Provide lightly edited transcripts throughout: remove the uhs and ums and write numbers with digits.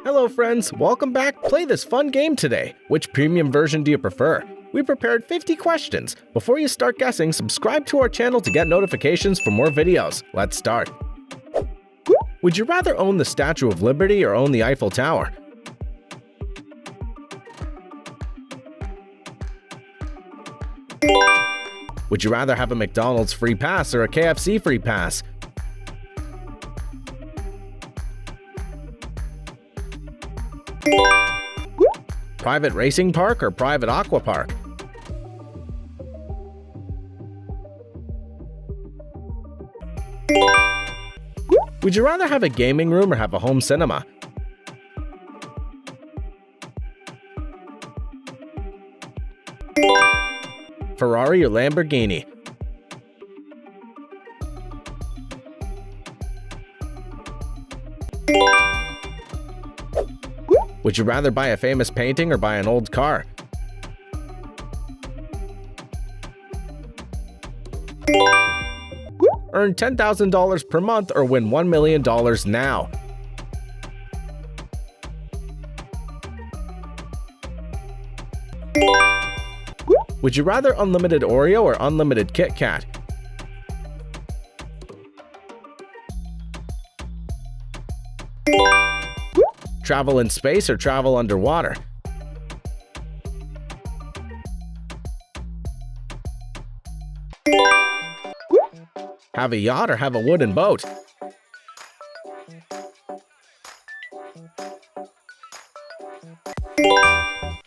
Hello friends, welcome back. Play this fun game today. Which premium version do you prefer? We prepared 50 questions. Before you start guessing, subscribe to our channel to get notifications for more videos. Let's start. Would you rather own the Statue of Liberty or own the Eiffel Tower? Would you rather have a McDonald's free pass or a KFC free pass? Private racing park or private aqua park? Would you rather have a gaming room or have a home cinema? Ferrari or Lamborghini? Would you rather buy a famous painting or buy an old car? Earn $10,000 per month or win $1 million now. Would you rather unlimited Oreo or unlimited Kit Kat? Travel in space or travel underwater? Have a yacht or have a wooden boat?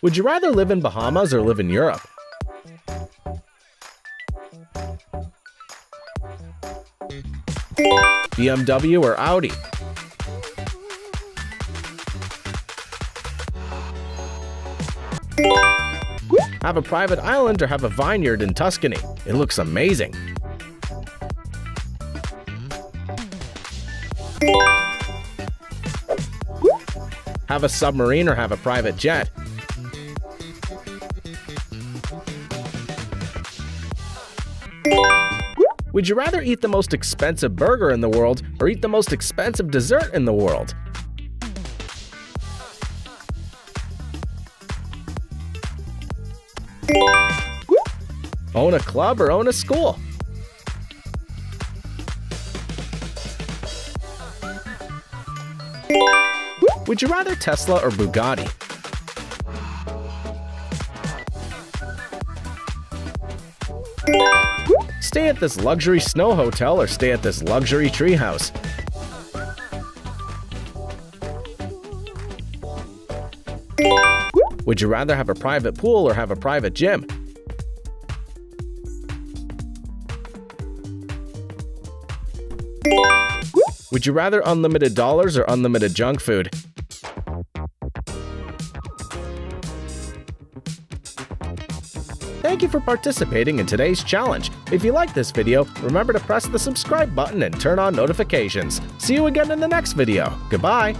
Would you rather live in Bahamas or live in Europe? BMW or Audi? Have a private island or have a vineyard in Tuscany? It looks amazing. Have a submarine or have a private jet? Would you rather eat the most expensive burger in the world or eat the most expensive dessert in the world? Own a club or own a school? Would you rather Tesla or Bugatti? Stay at this luxury snow hotel or stay at this luxury treehouse? Would you rather have a private pool or have a private gym? Would you rather unlimited dollars or unlimited junk food? Thank you for participating in today's challenge. If you like this video, remember to press the subscribe button and turn on notifications. See you again in the next video. Goodbye!